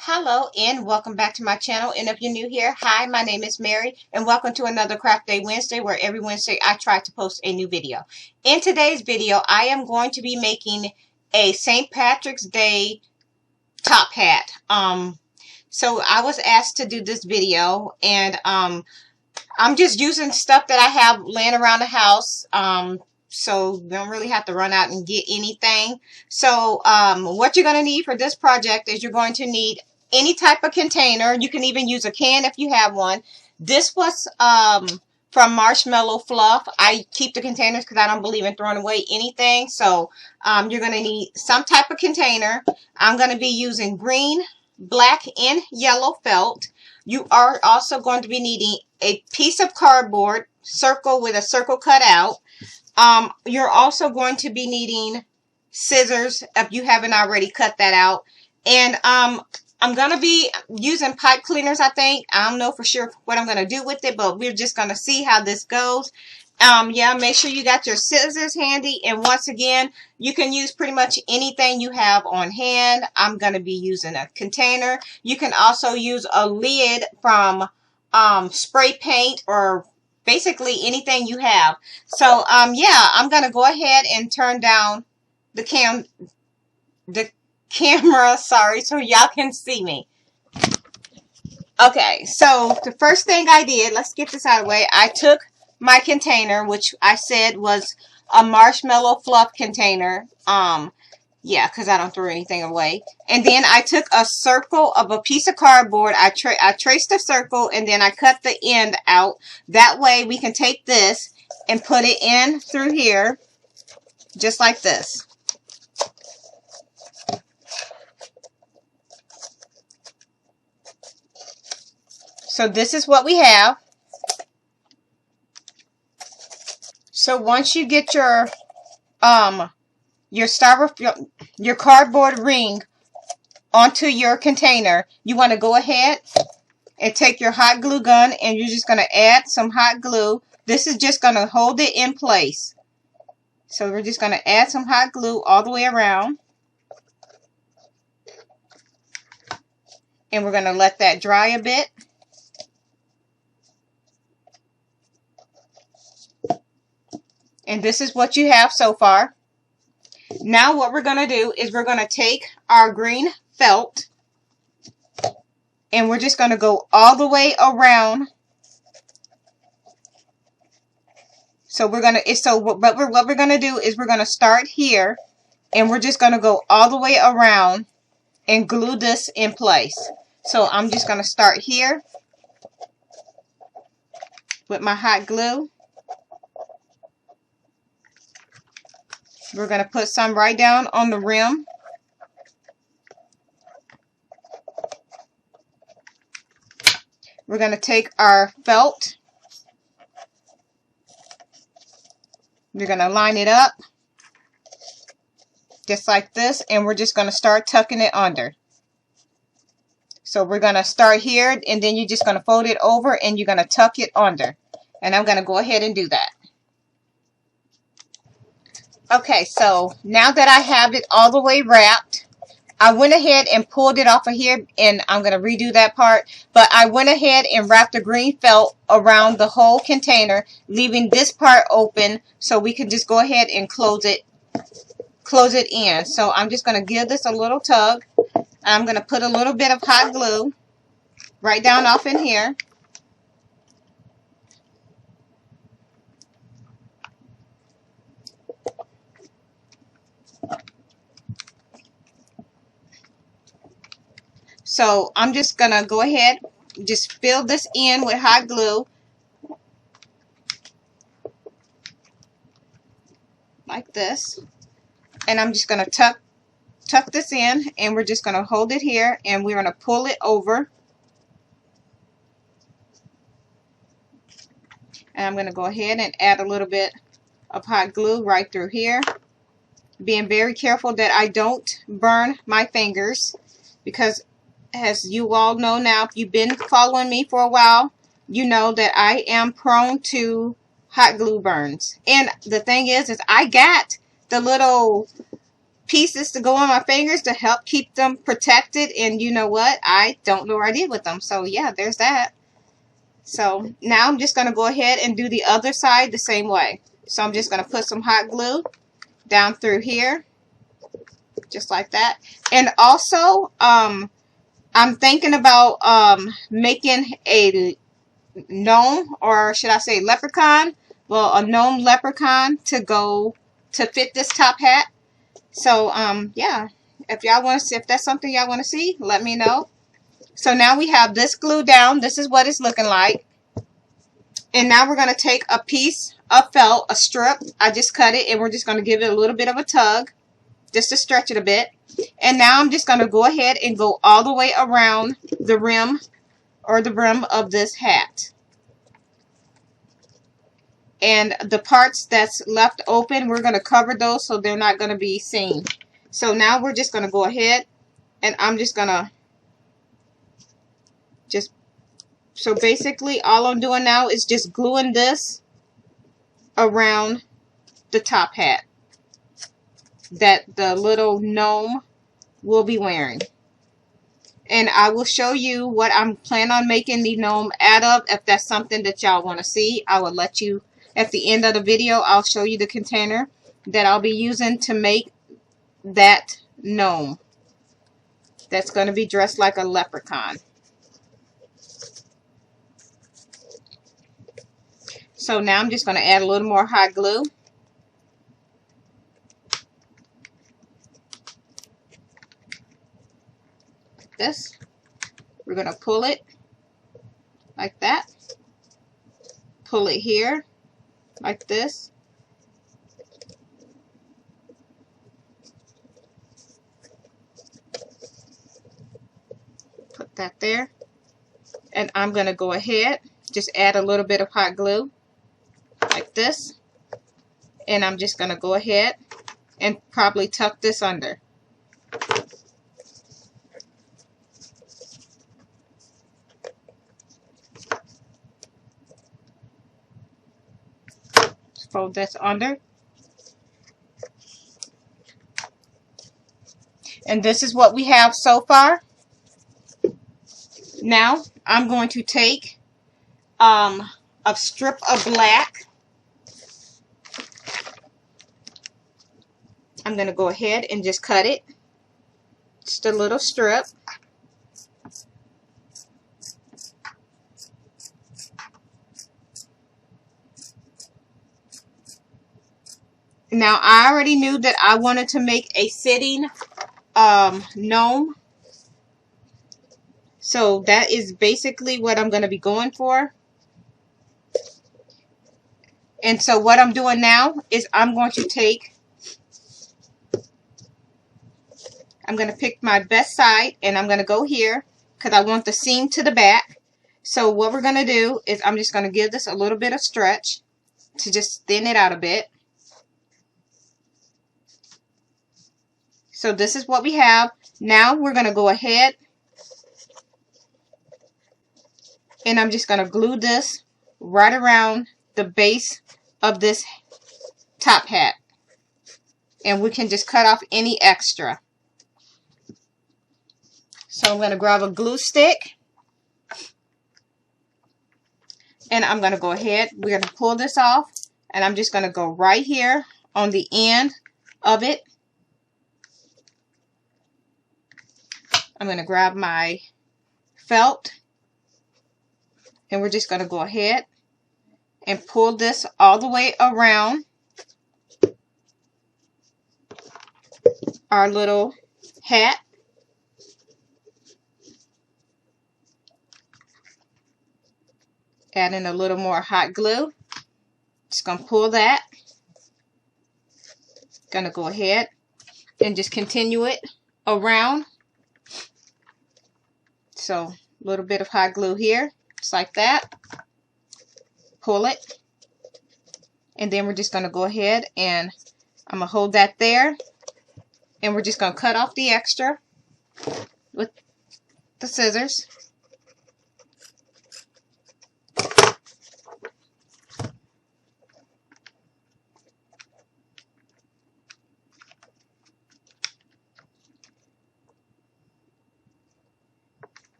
Hello and welcome back to my channel. And if you're new here, hi, my name is Mary and welcome to another Craft Day Wednesday, where every Wednesday I try to post a new video. In today's video, I am going to be making a St. Patrick's Day top hat. So I was asked to do this video, and I'm just using stuff that I have laying around the house. So you don't really have to run out and get anything. So what you're going to need for this project is you're going to need any type of container. You can even use a can if you have one. This was from Marshmallow Fluff. I keep the containers because I don't believe in throwing away anything. So you're going to need some type of container. I'm going to be using green, black, and yellow felt. You are also going to be needing a piece of cardboard, circle with a circle cut out. You're also going to be needing scissors if you haven't already cut that out. And I'm going to be using pipe cleaners, I think. I don't know for sure what I'm going to do with it, but we're just going to see how this goes. Yeah, make sure you got your scissors handy. And once again, you can use pretty much anything you have on hand. I'm going to be using a container. You can also use a lid from spray paint or basically anything you have. So yeah, I'm going to go ahead and turn down the camera, sorry, so y'all can see me. Okay, so the first thing I did, let's get this out of the way. I took my container, which I said was a Marshmallow Fluff container. Yeah, because I don't throw anything away. And then I took a circle of a piece of cardboard. I traced a circle, and then I cut the end out. That way we can take this and put it in through here, just like this. So this is what we have. So once you get your styrofoam, your cardboard ring onto your container, you want to go ahead and take your hot glue gun, and you're just going to add some hot glue. This is just going to hold it in place. So we're just going to add some hot glue all the way around. And we're going to let that dry a bit. And this is what you have so far. Now what we're going to do is we're going to take our green felt, and we're just going to go all the way around. So we're going to, what we're going to do is we're going to start here, and we're just going to go all the way around and glue this in place. So I'm just going to start here with my hot glue. We're going to put some right down on the rim. We're going to take our felt. We're going to line it up just like this, and we're just going to start tucking it under. So we're going to start here, and then you're just going to fold it over, and you're going to tuck it under. And I'm going to go ahead and do that. Okay, so now that I have it all the way wrapped, I went ahead and pulled it off of here, and I'm going to redo that part. But I went ahead and wrapped the green felt around the whole container, leaving this part open so we can just go ahead and close it in. So I'm just going to give this a little tug. I'm going to put a little bit of hot glue right down off in here. So I'm just going to go ahead, just fill this in with hot glue. Like this. And I'm just going to tuck this in, and we're just going to hold it here, and we're going to pull it over. And I'm going to go ahead and add a little bit of hot glue right through here. Being very careful that I don't burn my fingers, because as you all know now, if you've been following me for a while, you know that I am prone to hot glue burns. And the thing is I got the little pieces to go on my fingers to help keep them protected. And you know what? I don't know what I did with them. So yeah, there's that. So now I'm just going to go ahead and do the other side the same way. So I'm just going to put some hot glue down through here, just like that. And also, I'm thinking about making a gnome, or should I say leprechaun? Well, a gnome leprechaun to fit this top hat. So yeah, if y'all want to see, if that's something y'all want to see, let me know. So now we have this glue down. This is what it's looking like. And now we're going to take a piece of felt, a strip. I just cut it, and we're just going to give it a little bit of a tug just to stretch it a bit. And now I'm just going to go ahead and go all the way around the rim or the brim of this hat. And the parts that's left open, we're going to cover those so they're not going to be seen. So now we're just going to go ahead, and I'm just going to so basically all I'm doing now is just gluing this around the top hat that the little gnome will be wearing. And I will show you what I'm planning on making the gnome out of. If that's something that y'all want to see, I will let you, at the end of the video, I'll show you the container that I'll be using to make that gnome that's going to be dressed like a leprechaun. So now I'm just going to add a little more hot glue. This. We're going to pull it like that. Pull it here like this. Put that there. And I'm going to go ahead, just add a little bit of hot glue like this. And I'm just going to go ahead and probably tuck this under. Fold this under. And this is what we have so far. Now I'm going to take a strip of black. I'm going to go ahead and just cut it. Just a little strip. Now I already knew that I wanted to make a sitting gnome. So that is basically what I'm going to be going for. And so what I'm doing now is I'm going to pick my best side, and I'm going to go here because I want the seam to the back. So what we're going to do is I'm just going to give this a little bit of stretch to just thin it out a bit. So this is what we have. Now we're going to go ahead and I'm just going to glue this right around the base of this top hat. And we can just cut off any extra. So I'm going to grab a glue stick. And I'm going to go ahead. We're going to pull this off. And I'm just going to go right here on the end of it. I'm going to grab my felt. And we're just going to go ahead and pull this all the way around our little hat. Add in a little more hot glue. Just going to pull that. Going to go ahead and just continue it around. So a little bit of hot glue here, just like that. Pull it. And then we're just going to go ahead and I'm going to hold that there. And we're just going to cut off the extra with the scissors.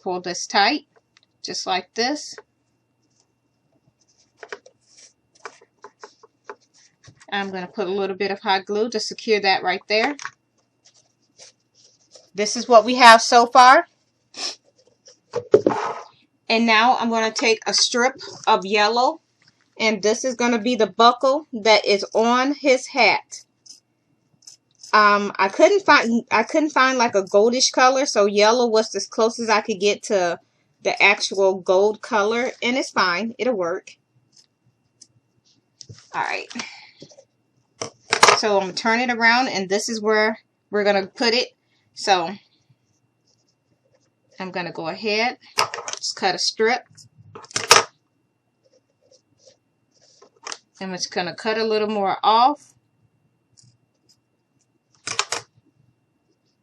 pull this tight, just like this. I'm going to put a little bit of hot glue to secure that right there. This is what we have so far. And now I'm going to take a strip of yellow, and this is going to be the buckle that is on his hat. I couldn't find like a goldish color, so yellow was as close as I could get to the actual gold color, and it's fine. It'll work. All right. So I'm going to turn it around, and this is where we're going to put it. So I'm going to go ahead, just cut a strip. I'm just going to cut a little more off.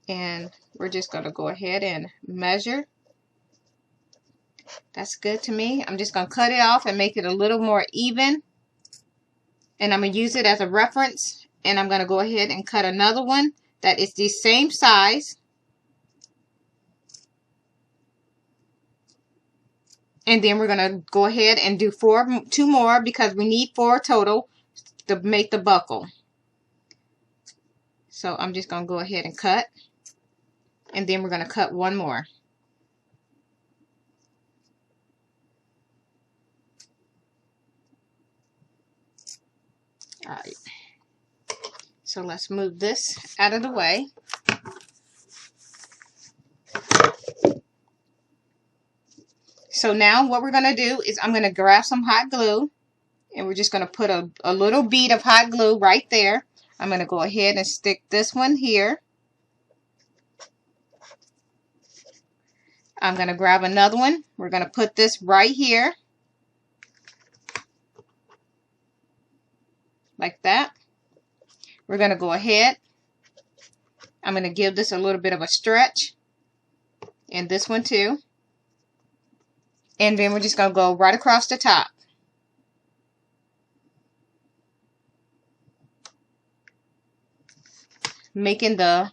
And we're just going to go ahead and measure. That's good to me. I'm just going to cut it off and make it a little more even. And I'm going to use it as a reference. And I'm going to go ahead and cut another one that is the same size. And then we're going to go ahead and do two more because we need 4 total to make the buckle. So I'm just going to go ahead and cut. And then we're going to cut one more. All right. So let's move this out of the way. So now what we're going to do is I'm going to grab some hot glue, and we're just going to put a little bead of hot glue right there. I'm going to go ahead and stick this one here. I'm going to grab another one. We're going to put this right here. Like that. We're going to go ahead. I'm going to give this a little bit of a stretch. And this one too. And then we're just going to go right across the top. Making the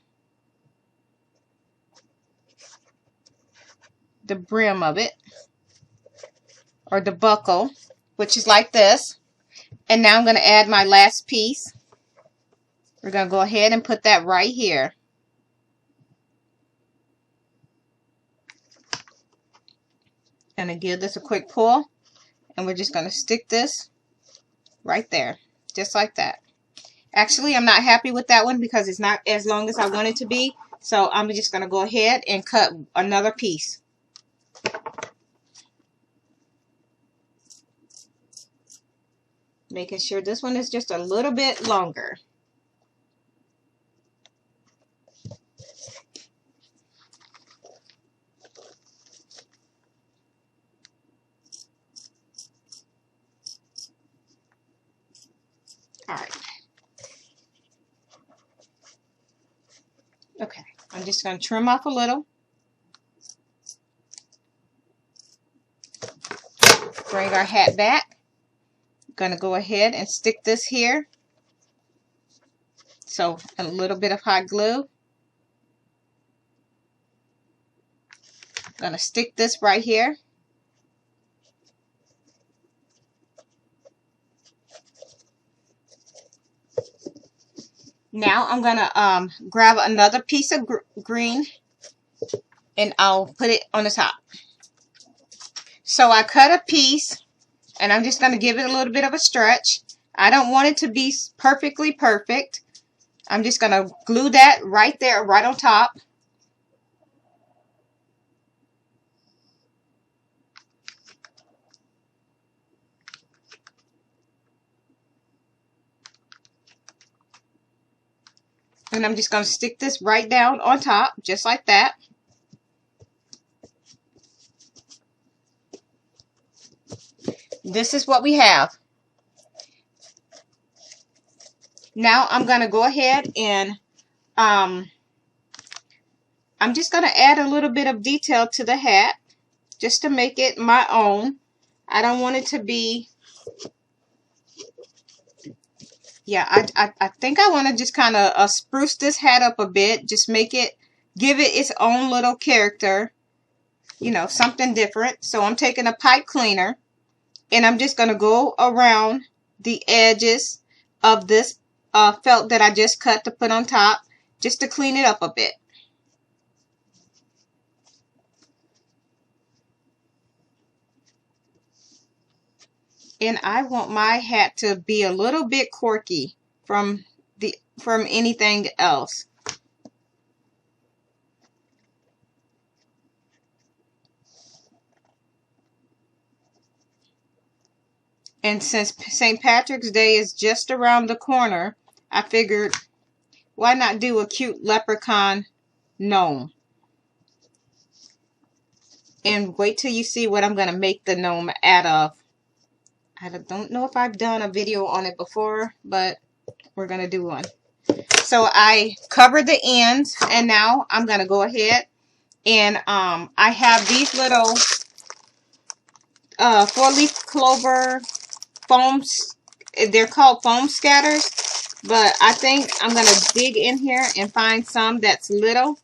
brim of it. Or the buckle. Which is like this. And now I'm going to add my last piece. We're going to go ahead and put that right here. Going to give this a quick pull. And we're just going to stick this right there. Just like that. Actually, I'm not happy with that one because it's not as long as I want it to be. So I'm just going to go ahead and cut another piece. Making sure this one is just a little bit longer. All right. Okay, I'm just going to trim off a little. Bring our hat back. I'm going to go ahead and stick this here. So a little bit of hot glue. I'm going to stick this right here. Now I'm going to grab another piece of green and I'll put it on the top. So I cut a piece and I'm just going to give it a little bit of a stretch. I don't want it to be perfectly perfect. I'm just going to glue that right there, right on top. And I'm just going to stick this right down on top, just like that. This is what we have. Now I'm going to go ahead and I'm just going to add a little bit of detail to the hat, just to make it my own. I don't want it to be... Yeah, I think I want to just kind of spruce this hat up a bit. Just make it, give it its own little character. you know, something different. So I'm taking a pipe cleaner and I'm just going to go around the edges of this felt that I just cut to put on top, just to clean it up a bit. And I want my hat to be a little bit quirky from anything else. And since St. Patrick's Day is just around the corner, I figured, why not do a cute leprechaun gnome? And wait till you see what I'm going to make the gnome out of. I don't know if I've done a video on it before, but we're going to do one. So I covered the ends, and now I'm going to go ahead and I have these little 4-leaf clover foams. They're called foam scatters, but I think I'm going to dig in here and find some that's little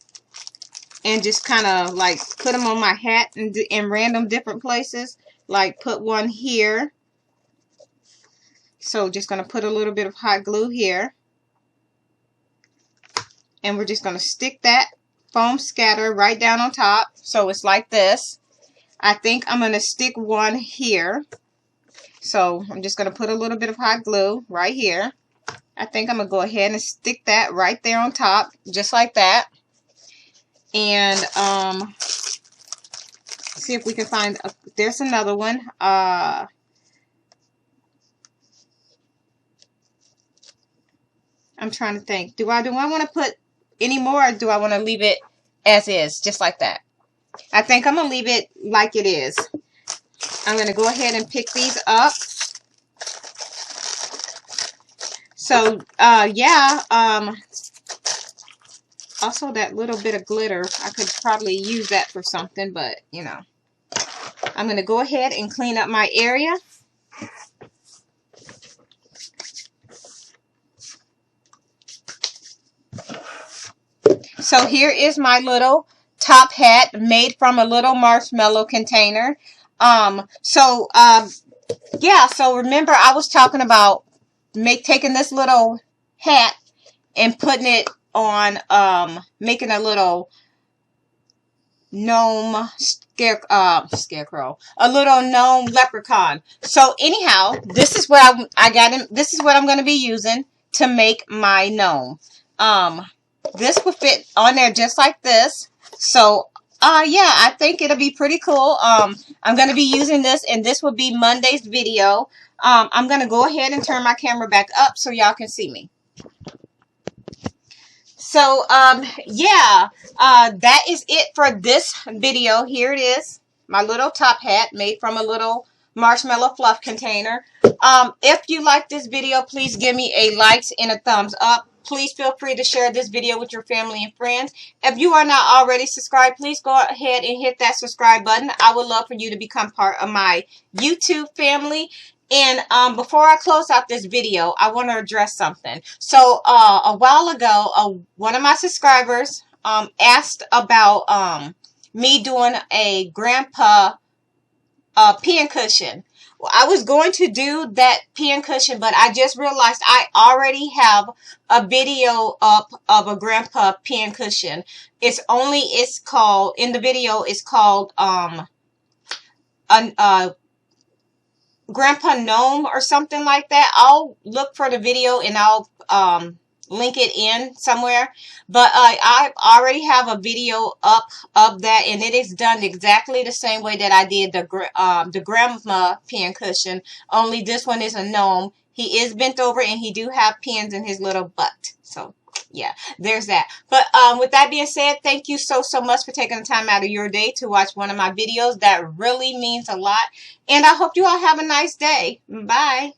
and just kind of like put them on my hat in random different places. Like put one here. So just going to put a little bit of hot glue here. And we're just going to stick that foam scatter right down on top. So it's like this. I think I'm going to stick one here. So I'm just going to put a little bit of hot glue right here. I think I'm going to go ahead and stick that right there on top, just like that. And see if we can find, there's another one. I'm trying to think. Do I want to put any more, or do I want to leave it as is, just like that? I think I'm going to leave it like it is. I'm going to go ahead and pick these up. So, yeah, also that little bit of glitter, I could probably use that for something, but, you know. I'm going to go ahead and clean up my area. So here is my little top hat made from a little marshmallow container. Yeah, so remember I was talking about taking this little hat and putting it on, making a little gnome scarecrow, a little gnome leprechaun. So anyhow, this is what this is what I'm going to be using to make my gnome. This will fit on there just like this. So, yeah, I think it'll be pretty cool. I'm going to be using this, and this will be Monday's video. I'm going to go ahead and turn my camera back up so y'all can see me. So, yeah, that is it for this video. Here it is, my little top hat made from a little marshmallow fluff container. If you like this video, please give me a like and a thumbs up. Please feel free to share this video with your family and friends. If you are not already subscribed, please go ahead and hit that subscribe button. I would love for you to become part of my YouTube family. And before I close out this video, I want to address something. So a while ago, one of my subscribers asked about me doing a grandpa pincushion. Well, I was going to do that pincushion, but I just realized I already have a video up of a grandpa pincushion. It's called, in the video, it's called Grandpa Gnome or something like that. I'll look for the video and I'll link it in somewhere. But I already have a video up of that, and it is done exactly the same way that I did the grandma pincushion. Only this one is a gnome. He is bent over and he do have pins in his little butt. So yeah, there's that. But with that being said, thank you so much for taking the time out of your day to watch one of my videos. That really means a lot. And I hope you all have a nice day. Bye.